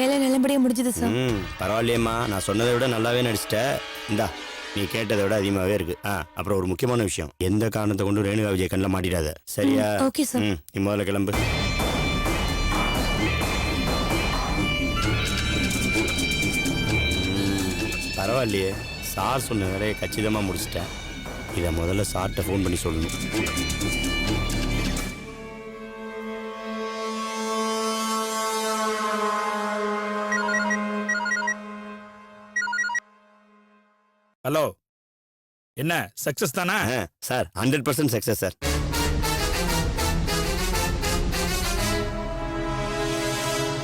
எல்லாம் நல்லபடியா முடிஞ்சது சார். பரவாயில்லையம்மா, நான் சொன்னதை விட நல்லாவே நடிச்சிட்ட. இந்தா, நீ கேட்டதை விட அதிகமாகவே இருக்கு. அப்புறம் ஒரு முக்கியமான விஷயம், எந்த காரணத்தை கொண்டு ரேணுகா விஜய் கண்ணில் மாட்டிடாத, சரியா? Okay sir. நீ முதல்ல கிளம்பு. பரவாயில்லையே, சார் சொன்ன வேலையை கச்சிதமாக முடிச்சிட்டேன். இதை முதல்ல சார்கிட்ட ஃபோன் பண்ணி சொல்லணும். ஹலோ, என்ன சக்சஸ் தானா? Sir 100% success sir.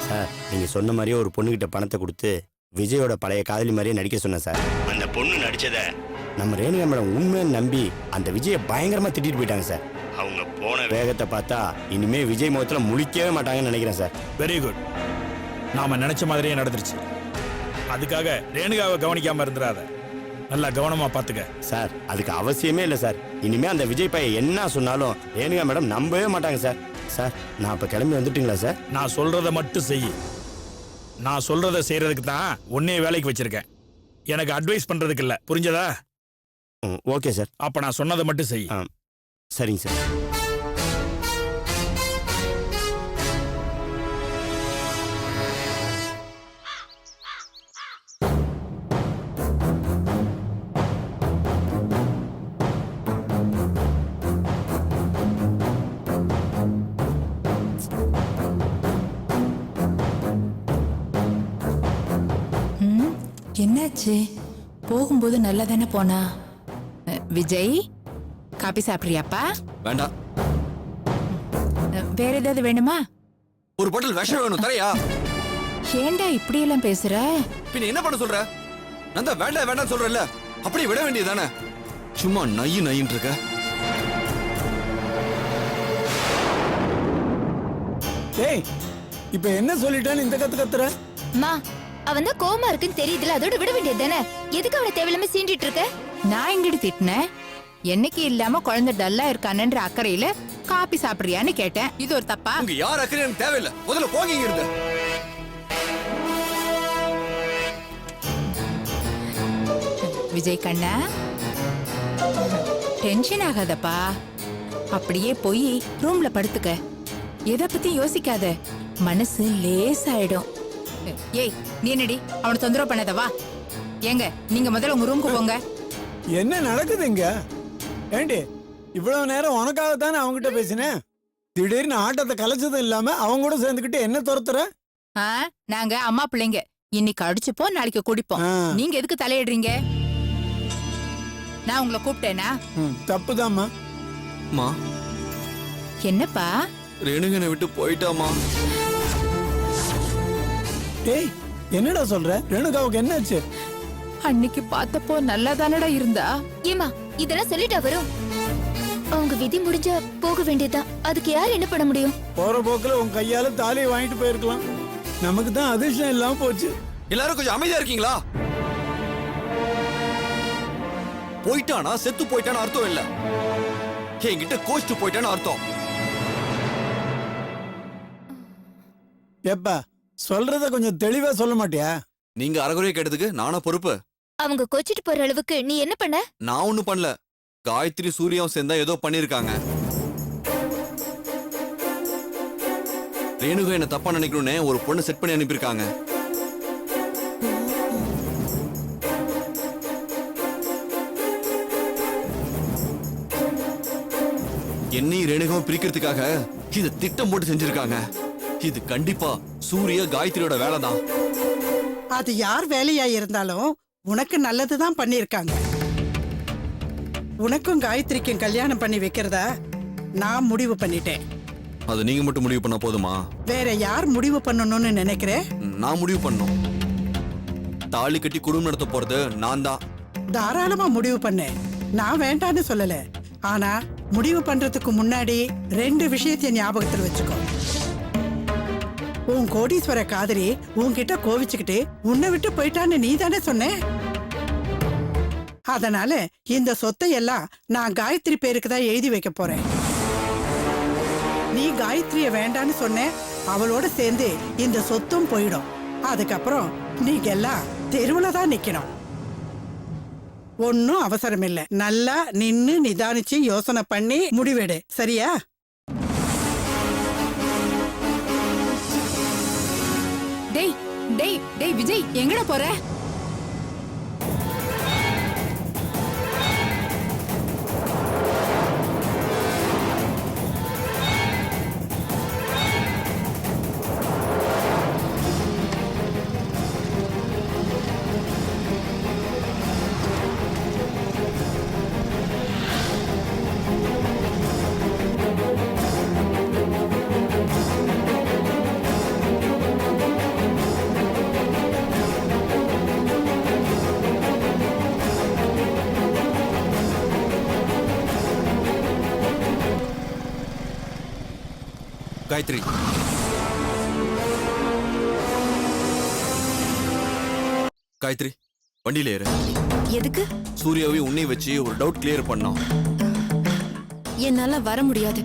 சார், நீங்க சொன்ன மாதிரியே ஒரு பொண்ணுகிட்ட பணத்தை கொடுத்து விஜயோட பழைய காதலி மாதிரியே நடிக்க சொன்னேன் சார். அந்த பொண்ணு நடிச்சத நம்ம ரேணுகா மேடம் உண்மையை நம்பி அந்த விஜயை பயங்கரமா திட்டிட்டு போயிட்டாங்க சார். அவங்க போன வேகத்தை பார்த்தா இனிமே விஜய் முகத்துல முழிக்கவே மாட்டாங்கன்னு நினைக்கிறேன் சார். Very good. நாம நினைச்ச மாதிரியே நடந்துருச்சு. அதுக்காக ரேணுகாவை கவனிக்காம இருந்துடாத, நல்லா கவனமா பாத்துக்க. சார், அதுக்கு அவசியமே இல்லை சார். இனிமே அந்த விஜய் பையன் என்ன சொன்னாலும் ரேணுகா மேடம் நம்பவே மாட்டாங்க சார். சார், நான் இப்ப கிளம்பி வந்துட்டுங்களா சார்? நான் சொல்றத மட்டும் செய். நான் சொல்றத செய்யறதுக்கு தான் உன்னைய வேலைக்கு வச்சிருக்கேன். எனக்கு அட்வைஸ் பண்றதுக்கு இல்ல, புரிஞ்சதா? Okay sir. அப்ப நான் சொன்னதை மட்டும் செய். சரிங்க சார். என்னாச்சு? போகும்போது நல்லா தானே போனா. விஜய், காபி சாப்பிடுறியாப்பா? வேண்டாம். வேற ஏதாவது வேணுமா? ஒரு பாட்டில் விஷம் வேணும், தரையா? ஏண்டா இப்படி எல்லாம் பேசுற? பின்ன என்ன பண்ண சொல்ற? நான் தான் வேண்டாம் வேண்டாம் சொல்றேன்ல, அப்படியே விட வேண்டியதானே? சும்மா நையின்னு இருக்க. ஏய், இப்ப என்ன சொல்லிட்டான்னு இந்த கத்து கத்துற? மா, அவன் தான் கோமா இருக்குன்னு தெரியுதுல, அதோட விட வேண்டியது தானே. எதுக்கு அவனை தேவையில்லாம சீண்டிட்டு இருக்க? நான் எங்கடி திட்டினேன்? என்னைக்கு இல்லாம குழந்தை டல்லா இருக்கானன்ற அக்கறையில காபி சாப்பிடுறியான்னு கேட்டேன். இது ஒரு தப்பா? உங்க யார் அக்கறை எனக்கு தேவையில்லை, முதல்ல போங்க இங்க இருந்து. விஜய் கண்ணா, டென்ஷன் ஆகாதப்பா. அப்படியே போய் ரூம்ல படுத்துக்க. எதை பத்தி யோசிக்காத, மனசு லேசாயிடும். ஏய், நீ என்னடி அவனை தொந்தரவு பண்ணாத, வா. ஏங்க, நீங்க முதல்ல உங்க ரூமுக்கு போங்க. என்ன நடக்குது இங்க? ஏண்டி, இவ்வளவு நேரம் உனக்காகத்தானே அவங்ககிட்ட பேசினேன். திடீர்னு ஆட்டத்தை கலைச்சதும் இல்லாம அவங்க கூட சேர்ந்துக்கிட்டு என்ன துரத்துற? நாங்க அம்மா பிள்ளைங்க. இன்னைக்கு அடிச்சுப்போம், நாளைக்கு குடிப்போம். நீங்க எதுக்கு தலையிடுறீங்க? நான் உங்களை கூப்பிட்டேனா? தப்புதாம்மா. என்னப்பா? ரேணுகனை விட்டு போயிட்டாமா. ஏய், என்னடா சொல்ற? ரேணுகாவுக்கு என்னாச்சு? அன்னைக்கு பார்த்தப்போ நல்லா தானடா இருந்தா. ஏமா, இதெல்லாம் சொல்லிட்டா வரும்? அவங்க விதி முடிஞ்சா போக வேண்டியதுதான். அதுக்கு யார் என்ன பண்ண முடியும்? போற போக்குல உன் கையால தாலியை வாங்கிட்டு போயிருக்கலாம். நமக்கு தான் அதிர்ஷ்டம் இல்லாம போச்சு. எல்லாரும் கொஞ்சம் அமைதியா இருக்கீங்களா? போயிட்டானா செத்து போயிட்டான்னு அர்த்தம் இல்ல, என்கிட்ட கோச்சிட்டு போயிட்டான்னு அர்த்தம். எப்பா, சொல்றத கொஞ்சம் தெளிவா சொல்ல மாட்டியா? நீங்க அறகுறையா கேட்டதுக்கு நானா பொறுப்பு? அவங்க கொச்சிட்டு போற அளவுக்கு நீ என்ன பண்ண? நான் ஒண்ணும் பண்ணல. காயத்ரி சூர்யாவும் சேர்ந்தா ஏதோ பண்ணிருக்காங்க. ரேணுகா என்ன தப்பா நினைக்கணும்னு ஒரு பொண்ணு செட் பண்ணி அனுப்பியிருக்காங்க. என்னையும் ரேணுகாவும் பிரிக்கிறதுக்காக இது திட்டம் போட்டு செஞ்சிருக்காங்க. இது கண்டிப்பா சூர்யா காயத்ரியோட வேலை தான். அது யார் வேலையா இருந்தாலும் உனக்கு நல்லதுதான் பண்ணிருக்காங்க. உனக்கும் காயத்ரிக்கும் கல்யாணம் பண்ணி வைக்கிறதா நான் முடிவு பண்ணிட்டேன். அது நீங்க மட்டும் முடிவு பண்ண போதுமா? வேற யார் முடிவு பண்ணணும்னு நினைக்கிறேன்? நான் முடிவு பண்ணணும். தாலி கட்டி குடும்பம் நடத்த போறது நான் தான். தாராளமா முடிவு பண்ணேன். நான் வேண்டான்னு சொல்லல. ஆனா முடிவு பண்றதுக்கு முன்னாடி 2 விஷயத்தை ஞாபகத்தில் வச்சுக்கோ. உன் கோடீஸ்வர காதலி உன்கிட்ட கோவிச்சுக்கிட்டு உன்னை விட்டு போயிட்டான்னு நீ தானே சொன்ன. அதனால இந்த சொத்தை எல்லாம் நான் காயத்ரி பேருக்கு தான் எழுதி வைக்க போறேன். நீ காயத்ரிய வேண்டான்னு சொன்ன, அவளோட சேர்ந்து இந்த சொத்தும் போயிடும். அதுக்கப்புறம் நீங்க எல்லாம் தெருவுல தான் நிக்கணும். ஒன்னும் அவசரம் இல்ல. நல்லா நின்னு நிதானிச்சு யோசனை பண்ணி முடிவெடு. சரியா? டேய் டேய் டேய் விஜய், எங்கடா போற? காயத்ரி, காயத்ரி வண்டியில ஏறு. எதுக்கு? சூர்யாவை உன்னை வச்சு ஒரு டவுட் கிளியர் பண்ணோம். என்னால வர முடியாது.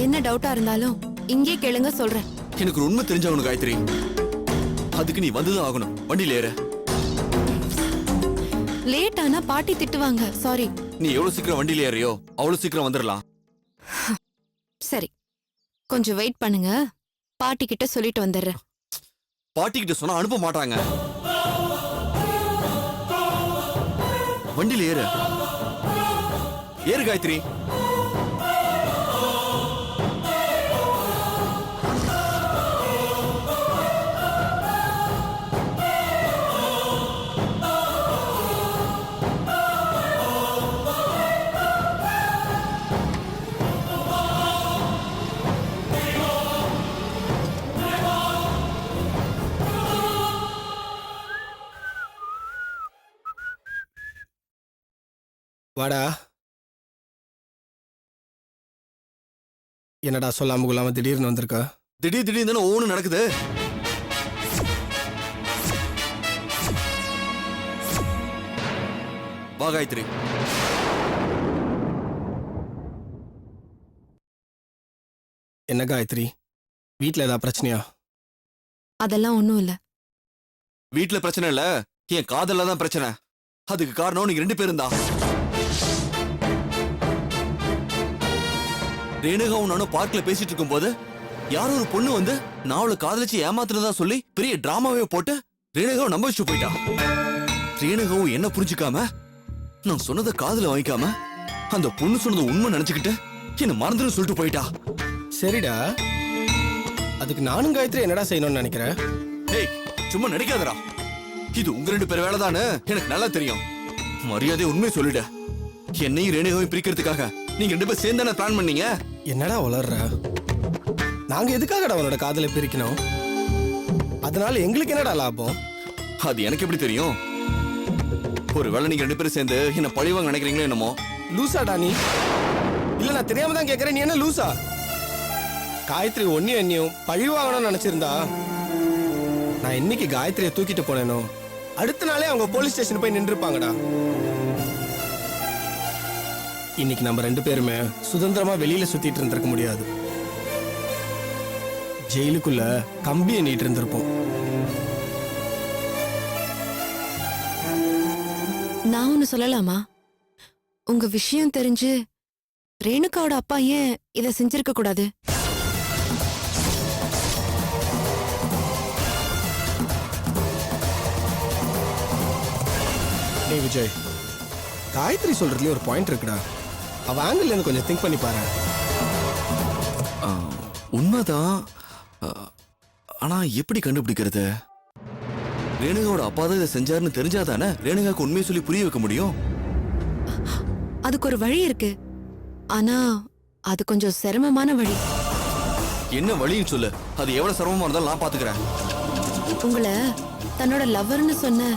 என்ன டவுட்டா இருந்தாலும் இங்கே கேளுங்க, சொல்றேன். எனக்கு ஒரு உண்மை தெரிஞ்சாகணும் காயத்ரி. அதுக்கு நீ வந்துதான் ஆகணும். வண்டியில ஏறு. லேட் ஆனா பாட்டி திட்டுவாங்க. சாரி. நீ எவ்வளவு சீக்கிரம் வண்டியில ஏறியோ அவ்வளவு சீக்கிரம் வந்துடலாம். சரி, கொஞ்சம் வெயிட் பண்ணுங்க. பாட்டி கிட்ட சொல்லிட்டு வந்துடுறேன். பாட்டி கிட்ட சொன்னா அனுப்ப மாட்டாங்க. வண்டியில ஏறு. ஏறு காயத்ரி. வாடா. என்னடா சொல்லாம கொள்ளாம திடீர்னு வந்திருக்கா? திடீர்னு ஒவ்வொன்று நடக்குது. வா காயத்ரி. என்ன காயத்ரி, வீட்ல ஏதாவது பிரச்சனையா? அதெல்லாம் ஒண்ணும் இல்ல. வீட்டுல பிரச்சனை இல்ல, என் காதல்ல தான் பிரச்சனை. அதுக்கு காரணம் நீங்க 2 பேரும் தான். ரேணுகாவும் நானும் பார்க்ல பேசிட்டு இருக்கும் போது யாரோ ஒரு பொண்ணு வந்து நான் அவளை காதலிச்சு ஏமாத்துறதா சொல்லி பெரிய டிராமாவே போட்டு ரேணுகாவை நம்ப வச்சு போயிட்டா. ரேணுகாவும் என்ன புரிஞ்சுக்காம நான் சொன்னதை காதுல வாங்கிக்காம அந்த பொண்ணு சொன்னது உண்மை நினைச்சுக்கிட்டு என்ன மறந்துன்னு சொல்லிட்டு போயிட்டா. சரிடா, அதுக்கு நானும் காயத்ரி என்னடா செய்யணும்னு நினைக்கிறேன்? ஏய், சும்மா நடிக்காதடா. இது உங்க 2 பேர் வேலைதானு எனக்கு நல்லா தெரியும். மரியாதை உண்மை சொல்லிட. என்னையும் ரேணுகாவையும் பிரிக்கிறதுக்காக நீங்க 2 பேரும் சேர்ந்தானே பிளான் பண்ணீங்க. என்னடா வளர்ற? நாங்க எதுக்காகடா உன்னோட காதலை பிரிக்கணும்? அதனால எங்களுக்கு என்னடா லாபம்? அது எனக்கு எப்படி தெரியும்? ஒருவேளை நீங்க 2 பேரும் சேர்ந்து என்ன பழிவாங்க நினைக்கிறீங்களோ என்னமோ. லூசாடா நீ? இல்ல, நான் தெரியாம தான் கேக்குறேன். நீ என்ன லூசா? காயத்ரி ஒன்னியும் என்னையும் பழி வாங்கணும்னு நினைச்சிருந்தா நான் இன்னைக்கு காயத்ரியை தூக்கிட்டு போனேனோ அடுத்த நாளே அவங்க போலீஸ் ஸ்டேஷன் போய் நின்றுப்பாங்கடா. இன்னைக்கு நம்ம 2 பேருமே சுதந்திரமா வெளியில சுத்திட்டு இருந்திருக்க முடியாது. ஜெயிலுக்குள்ள கம்பி எண்ணிட்டு இருந்திருப்போம். நான் ஒண்ணு சொல்லலாமா? உங்க விஷயம் தெரிஞ்சு ரேணுகாவோட அப்பா ஏன் இதை செஞ்சிருக்க கூடாது? டேய் விஜய், காயத்ரி சொல்றதுலயே ஒரு பாயிண்ட் இருக்குடா. அவ ஆங்கிள் இருந்து கொஞ்சம் திங்க் பண்ணி பாரு. உண்மைதான். ஆனா எப்படி கண்டுபிடிக்கிறது? ரேணுகாவோட அப்பா தான் இதை செஞ்சாருன்னு தெரிஞ்சாதானே ரேணுகாவுக்கு உண்மையை சொல்லி புரிய வைக்க முடியும். அதுக்கு ஒரு வழி இருக்கு. ஆனா அது கொஞ்சம் சிரமமான வழி. என்ன வழின்னு சொல்லு. அது எவ்வளவு சிரமமா இருந்தாலும் நான் பாத்துக்கிறேன். உங்களை தன்னோட லவ்வர்னு சொன்ன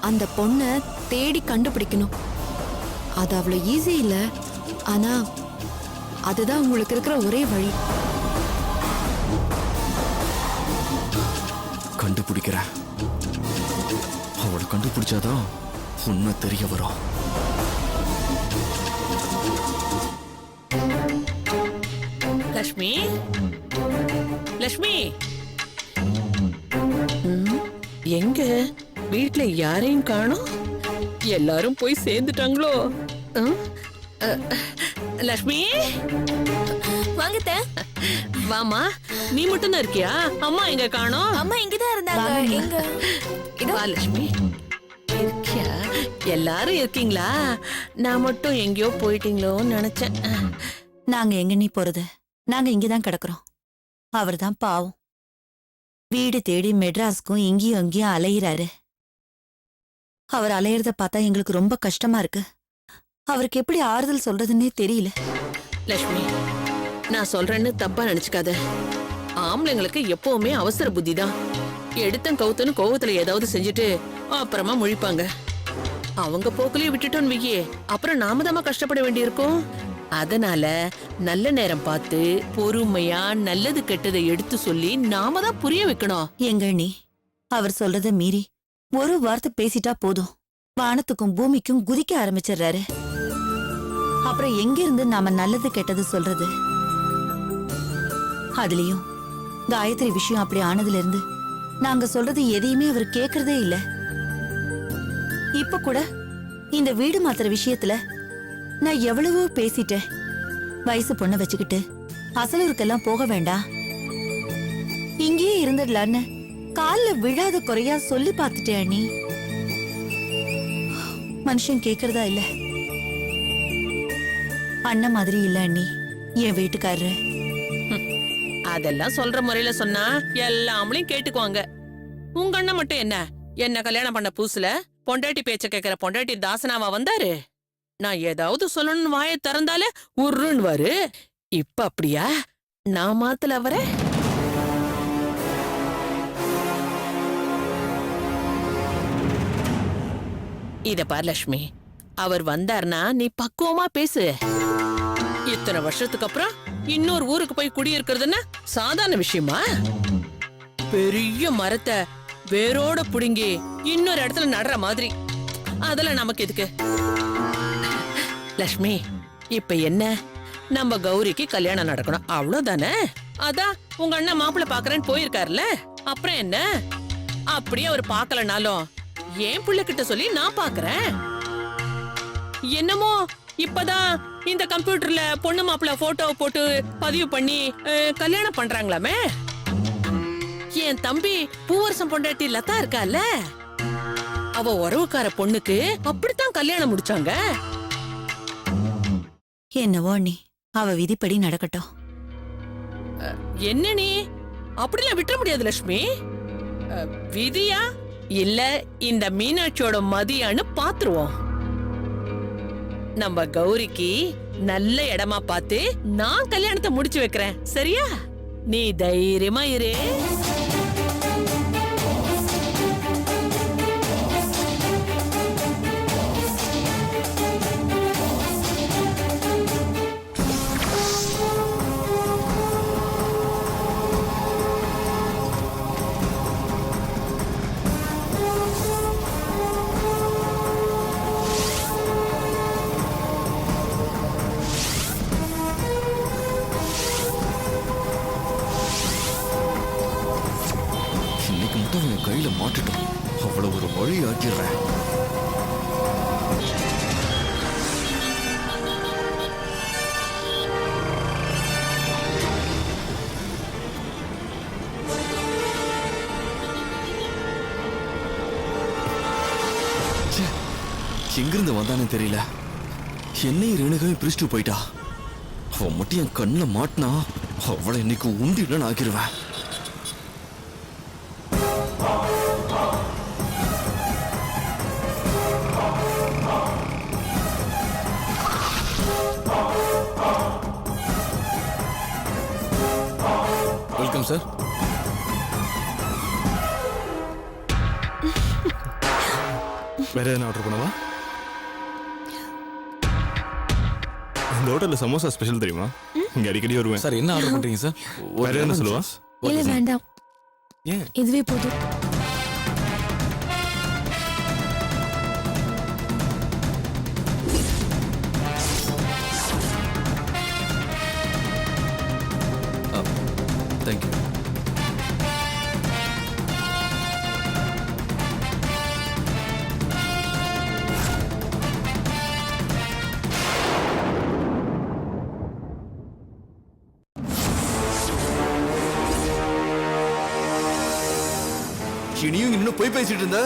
அந்த பொண்ண தேடி கண்டுபிடிக்கணும். அது அவ்வளவு ஈஸி இல்ல. ஆனா அதுதான் உங்களுக்கு இருக்கிற ஒரே வழி. கண்டுபிடிக்கிறேன். அவளை கண்டுபிடிச்சாதான் உண்மை தெரிய வரும். லக்ஷ்மி, லக்ஷ்மி, எங்க வீட்ல யாரையும் காணோம்? எல்லாரும் போய் சேர்ந்துட்டாங்களோ? ம்? லக்ஷ்மி வாங்கத்த. வாமா, நீ மட்டும் தான் இருக்கியா? அம்மா எங்க காணோம்? அம்மா இங்கதான் இருந்தாங்க. எங்க? வா லட்சுமி. இருக்கியா? எல்லாரும் இருக்கீங்களா? நான் மட்டும் எங்கேயோ போயிட்டீங்களோன்னு நினைச்சேன். நாங்க எங்க நீ போறது? நாங்க இங்கதான் கிடக்குறோம். அவர்தான் பாவம், வீடு தேடி மெட்ராஸ்க்கும் இங்கேயும் அங்கேயும் அலையிறாரு. அவர் அலையறத பார்த்தா எங்களுக்கு ரொம்ப கஷ்டமா இருக்கு. அவருக்கு எப்படி ஆறுதல் சொல்றதுன்னே தெரியல. லட்சுமி, நான் சொல்றேன்னு தப்பா நினைச்சுக்காத. ஆம்பளைங்களுக்கு எப்பவுமே அவசர புத்தி தான். எடுத்தன் கவுத்தன்னு கோவத்துல ஏதாவது செஞ்சுட்டு அப்புறமா முழிப்பாங்க. அவங்க போக்குலயே விட்டுட்டோன்னு வையே, அப்புறம் நாம தான் கஷ்டப்பட வேண்டியிருக்கும். அதனால நல்ல நேரம் பார்த்து பொறுமையா நல்லது கெட்டதை எடுத்து சொல்லி நாம தான் புரிய வைக்கணும். எங்க நீ அவர் சொல்றத மீறி ஒரு வார்த்தை பேசிட்டா போதும், வானத்துக்கும் பூமிக்கும் குதிக்க ஆரம்பிச்சிடுறாரு. அப்புறம் எங்க இருந்து நாம நல்லது கெட்டது சொல்றது? அதுலயும் காயத்ரி விஷயம் அப்படி ஆனதுல இருந்து நாங்க சொல்றது எதையுமே அவர் கேக்குறதே இல்ல. இப்ப கூட இந்த வீடு மாத்திர விஷயத்துல நான் எவ்வளவோ பேசிட்டேன். வயசு பொண்ண வச்சுக்கிட்டு அசலூருக்கெல்லாம் போக வேண்டாம், இங்கேயே இருந்துடலான்னு கால்ல விழாத குறையா சொல்லி பார்த்துட்டேன். அண்ணி, மனுஷன் கேக்குறதா இல்ல. அண்ணன் மாதிரி இல்ல அண்ணி என் வீட்டுக்காரரு. அதெல்லாம் சொல்ற முறையில சொன்னா எல்லாமளையும் கேட்டுக்குவாங்க. உங்க அண்ணன் மட்டும் என்ன கல்யாணம் பண்ண புதுசுல பொண்டாட்டி பேச்ச கேக்குற பொண்டாட்டி தாசனாவா வந்தாரு? நான் ஏதாவது சொல்லணும்னு வாயை திறந்தாலே உருன்னுவாரு. இப்ப அப்படியா? நான் மாத்தல அவரை. இத பார் லட்சுமி, அவர் வந்தார்னா நீ பக்குவமா பேசு. இத்தனை வருஷத்துக்கு அப்புறம் இன்னொரு ஊருக்கு போய் குடியிருக்கிறதுன்னா சாதாரண விஷயமா? பெரிய மரத்தை வேரோட புடுங்கி இன்னொரு இடத்துல நடுற மாதிரி. அதெல்லாம் நமக்கு எதுக்கு? லட்சுமி, இப்ப என்ன, நம்ம கௌரிக்கு கல்யாணம் நடக்கணும், அவ்வளவுதானே? அதான் உங்க அண்ணன் மாப்பிள்ள பாக்குறேன்னு போயிருக்காருல, அப்புறம் என்ன? அப்படியே அவர் பாக்கலனாலும் என் புள்ள கிட்ட சொல்லி நான் பாக்குறேன். என்னமோ இப்பதான் இந்த கம்ப்யூட்டர்ல பொண்ணு மாப்பிள்ள போட்டோ போட்டு பதிவு பண்ணி கல்யாணம் பண்றாங்களாமே. என் தம்பி பூவரசம் பொண்டாட்டி லதா இருக்கால, அவ உறவுக்கார பொண்ணுக்கு அப்படித்தான் கல்யாணம் முடிச்சாங்க. என்னவோ நீ அவ விதிப்படி நடக்கட்டும். என்ன நீ அப்படிலாம் விட்டுற முடியாது லட்சுமி. விதியா இல்ல இந்த மீனாட்சியோட மதியான்னு பாத்துருவோம். நம்ம கௌரிக்கு நல்ல இடமா பார்த்து நான் கல்யாணத்தை முடிச்சு வைக்கிறேன், சரியா? நீ தைரியமா இரு. கையில மாட்டுட்டோம், அவ்வளவு ஒரு வழி ஆக்கிடுறேன். எங்கிருந்து வந்தானே தெரியல, என்னையும் ரேணுகாவையும் பிரிச்சுட்டு போயிட்டா. அவன் மட்டும் என் கண்ணில் மாட்டினா அவளை இன்னைக்கு உண்டின்னு ஆக்கிடுவேன். Welcome sir. வேற எதனா ஆர்டர் பண்ணவா? இந்த ஹோட்டல்ல சமோசா ஸ்பெஷல் தெரியுமா? இங்க அடிக்கடி வருவேன். சார் என்ன ஆர்டர் பண்றீங்க சார்? வேற என்ன சொல்லுவா? இல்ல வேண்டாம், ஏன்? இதுவே போதும். தேங்க்யூ. இனியும் இன்னும் போய் பேசிட்டு இருந்த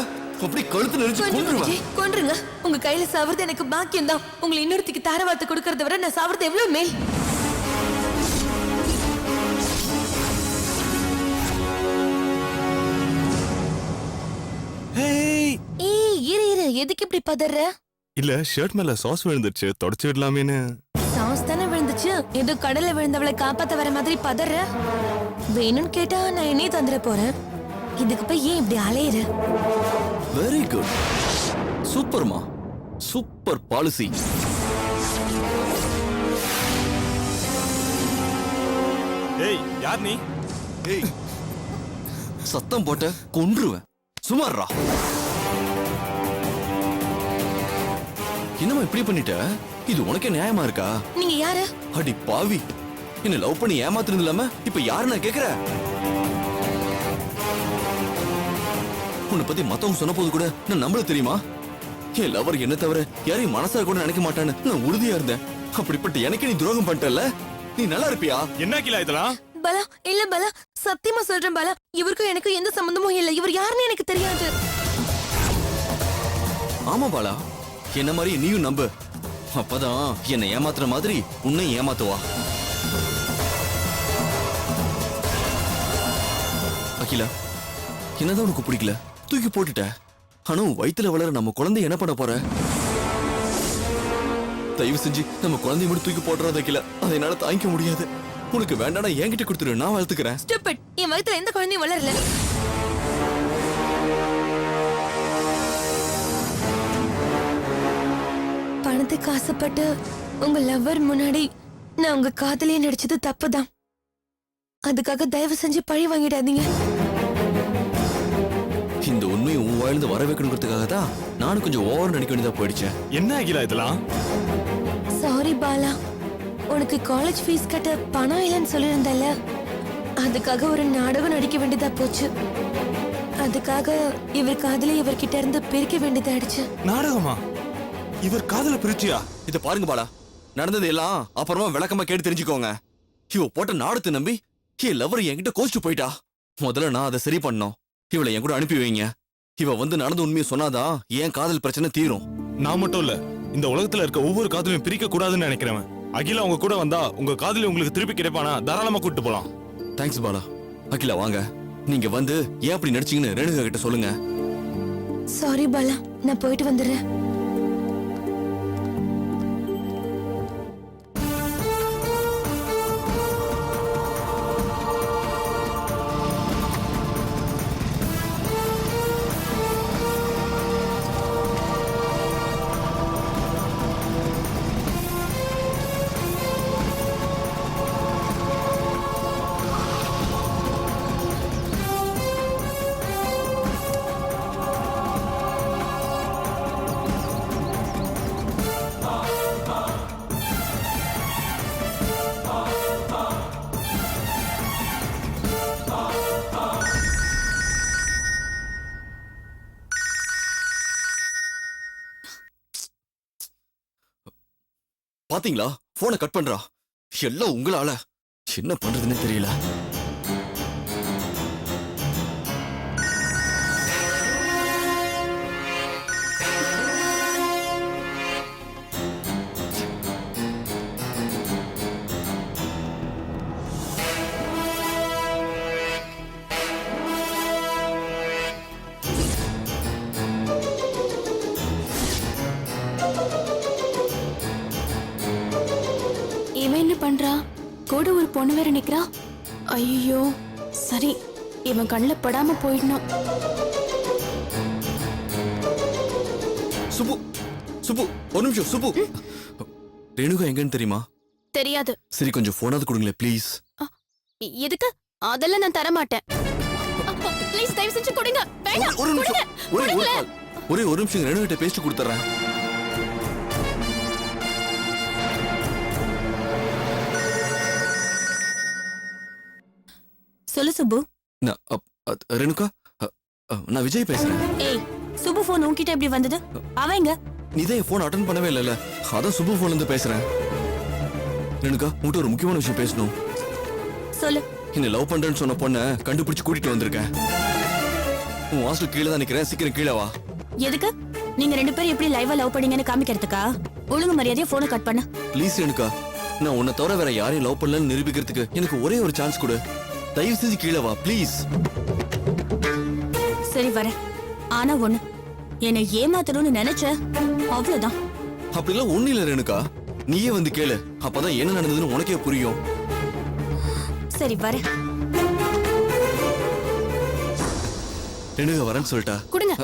அப்படி கழுத்து நெரிச்சு கொன்றுவேன். கொன்றுங்க. உங்க கையில சாவறது எனக்கு பாக்கியம் தான். உங்களை இன்னொருத்திக்கு தாரவாத்து கொடுக்கறத விட நான் சாவறது எவ்வளவு மேல். ஹேய் ஏய் இரு எதுக்கு இப்படி பதற? இல்ல ஷர்ட் மேல சாஸ் விழுந்துருச்சு தொடச்சு விடலாமேன்னு. சாஸ் தானே விழுந்துச்சு. ஏதோ கடல்ல விழுந்தவளை காப்பாத்த வர மாதிரி பதற. வேணும்னு கேட்டா நான் என்னையே தந்துட போறேன். இதுக்கு போய் ஏன் இப்படி அலையிற? வெரி குட், சூப்பர்மா, சூப்பர் பாலிசி. ஏய் யார் நீ? ஏய் சத்தம் போட்ட கொன்றுவேன். சுமார்ரா. என்னம்மா இப்படி பண்ணிட்ட? இது உனக்கே நியாயமா இருக்கா? நீங்க யாரு? அடி பாவி, என்ன லவ் பண்ணி ஏமாத்துறது இல்லாம இப்ப யாரு நான் கேக்குற? உன்னை பத்தி மத்தவங்க சொன்ன போது கூட நான் நம்பல தெரியுமா? என் லவர் என்ன தவிர யாரையும் மனசார கூட நினைக்க மாட்டான்னு நான் உறுதியா இருந்தேன். அப்படிப்பட்ட எனக்கு நீ துரோகம் பண்ணிட்டல. நீ நல்லா இருப்பியா? என்ன கிலா இதெல்லாம்? பலா இல்ல பலா, சத்தியமா சொல்றேன் பலா, இவருக்கும் எனக்கு எந்த சம்பந்தமும் இல்ல. இவர் யாருன்னு எனக்கு தெரியாது. ஆமா பாலா, என்ன மாதிரி நீயும் நம்பு. அப்பதான் என்னை ஏமாத்துற மாதிரி உன்னை ஏமாத்துவா. அகிலா, என்னதான் உனக்கு பிடிக்கல? தூக்கி போட்டுட்ட. ஆனா உன் வயித்துல வளர நம்ம குழந்தை என்ன பண்ண போற? தயவு செஞ்சு நம்ம குழந்தைய மட்டும் தூக்கி போட்டுறாத அகிலா. அதை என்னால தாங்கிக்க முடியாது. உனக்கு வேண்டானா என்கிட்ட கொடுத்துரு, நான் வளர்த்துக்கிறேன். ஸ்டூபிட். என் வயித்துல எந்த குழந்தையும் வளரல. பணத்துக்கு ஆசைப்பட்டு உங்க லவ்வர் முன்னாடி நான் உங்க காதலியே நடிச்சது தப்புதான். அதுக்காக தயவு செஞ்சு பழி வாங்கிடாதீங்க. இந்த உண்மையை உன் வாழ்ந்து வர வைக்கணுங்கிறதுக்காக தான் நானும் கொஞ்சம் ஓவர் நடிக்க வேண்டியதா போயிடுச்சேன். என்ன அகிலா இதெல்லாம்? சாரி பாலா, உனக்கு காலேஜ் ஃபீஸ் கட்ட பணம் இல்லைன்னு சொல்லியிருந்தல, அதுக்காக ஒரு நாடகம் நடிக்க வேண்டியதா போச்சு. அதுக்காக இவர் காதலி இவர்கிட்ட இருந்து பிரிக்க வேண்டியதாயிடுச்சு. நாடகமா? இவர் காதல பிரிச்சியா? இத பாருங்க பாலா, நடந்தது எல்லாம் அப்புறமா விளக்கமா கேட்டு தெரிஞ்சுக்கோங்க. இவ போட்ட நாடத்தை நம்பி என் லவர் என்கிட்ட கோச்சிட்டு போயிட்டா. முதல்ல நான் அதை சரி பண்ணோம். இவளை என் கூட அனுப்பி வைங்க. இவ வந்து நடந்த உண்மையை சொன்னாதான் என் காதல் பிரச்சனை தீரும். நான் மட்டும் இல்ல, இந்த உலகத்துல இருக்க ஒவ்வொரு காதலையும் பிரிக்க கூடாதுன்னு நினைக்கிறவன். அகிலா உங்க கூட வந்தா உங்க காதலி உங்களுக்கு திருப்பி கிடைப்பானா? தாராளமா கூட்டிட்டு போலாம். தேங்க்ஸ் பாலா. அகிலா வாங்க, நீங்க வந்து ஏன் அப்படி நடிச்சீங்கன்னு ரேணுகா கிட்ட சொல்லுங்க. சாரி பாலா, நான் போயிட்டு வந்துடுறேன். பாத்தீங்களா, போனை கட் பண்றா. எல்லாம் உங்களால. என்ன பண்றதுன்னு தெரியல. இவன் என்ன பண்றா? கூட ஒரு பொண்ணு வேற நிக்கிறா. ஐயோ, சரி, இவன் கண்ணில் படாம போயிடணும். சுப்பு, சுப்பு, ஒரு நிமிஷம். சுப்பு, ரேணுகா எங்கன்னு தெரியுமா? தெரியாது. சரி, கொஞ்சம் போனாவது கொடுங்களேன் ப்ளீஸ். எதுக்கு? அதெல்லாம் நான் தர மாட்டேன். ப்ளீஸ் தயவு செஞ்சு கொடுங்க. வேண்டாம். ஒரு நிமிஷம், ஒரே ஒரு நிமிஷம் ரேணுகா கிட்ட பேசிட்டு கொடுத்துறேன். சொல்லு சுப்பு. ரேணுகா, நான் விஜய் பேசுறேன். ஏய், சுப்பு போன் உன்கிட்ட எப்படி வந்தது? அவங்க நீதான் என் போன் அட்டன் பண்ணவே இல்லைல்ல, அதான் சுப்பு போன்ல இருந்து பேசுறேன். ரேணுகா, உன்கிட்ட ஒரு முக்கியமான விஷயம் பேசணும். சொல்லு. என்ன லவ் பண்றேன்னு சொன்ன பொண்ணை கண்டுபிடிச்சு கூட்டிட்டு வந்திருக்கேன். உன் ஹாஸ்டல் கீழே தான் நிக்கிறேன், சீக்கிரம் கீழே வா. எதுக்கு நீங்க ரெண்டு பேரும் எப்படி லைவா லவ் பண்ணீங்கன்னு காமிக்கிறதுக்கா? ஒழுங்கு மரியாதையா போனை கட் பண்ண. ப்ளீஸ் ரேணுகா, நான் உன்னை தவிர வேற யாரையும் லவ் பண்ணலன்னு நிரூபிக்கிறதுக்கு எனக்கு ஒரே ஒரு சான்ஸ் கொடு. தயவு செஞ்சு கீழே வா ப்ளீஸ். சரி வரேன். ஆனா ஒண்ணு, என்னை ஏமாத்தணும்னு நினைச்ச அவ்வளவுதான். அப்படிலாம் ஒண்ணு இல்ல ரேணுகா, நீயே வந்து கேளு, அப்பதான் என்ன நடந்ததுன்னு உனக்கே புரியும். சரி வரேன். ரேணுகா வரேன்னு சொல்லிட்டா. கொடுங்க.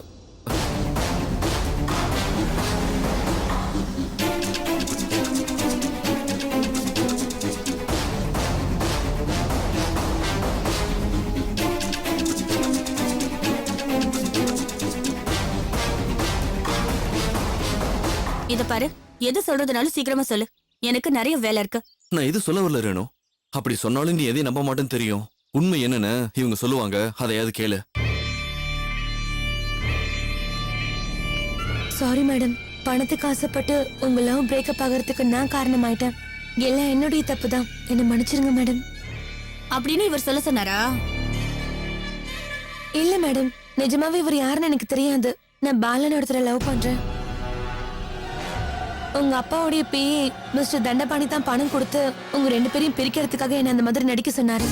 இத பாரு, எது சொல்றதுனாலும் சீக்கிரமா சொல்லு. எனக்கு நிறைய வேலை இருக்கு. நான் எது சொல்ல வரல ரேணு, அப்படி சொன்னாலும் நீ எதையும் நம்ப மாட்டேன்னு தெரியும். உண்மை என்னன்னு இவங்க சொல்லுவாங்க, அதையாவது கேளு. சாரி மேடம், பணத்துக்கு ஆசைப்பட்டு உங்க லவ் பிரேக்கப் ஆகிறதுக்கு நான் காரணமாயிட்டேன். எல்லாம் என்னுடைய தப்பு தான், என்ன மன்னிச்சிருங்க மேடம். அப்படின்னு இவர் சொல்ல சொன்னாரா? இல்ல மேடம், நிஜமாவே இவர் யாருன்னு எனக்கு தெரியாது. நான் பாலன் ஒருத்தரை லவ் பண்றேன். உங்க அப்பாவுடைய பேய் மிஸ்டர் தண்டபாணி தான் பணம் கொடுத்து உங்க ரெண்டு பேரையும் பிரிக்கிறதுக்காக என்ன அந்த மாதிரி நடிக்க சொன்னாரு.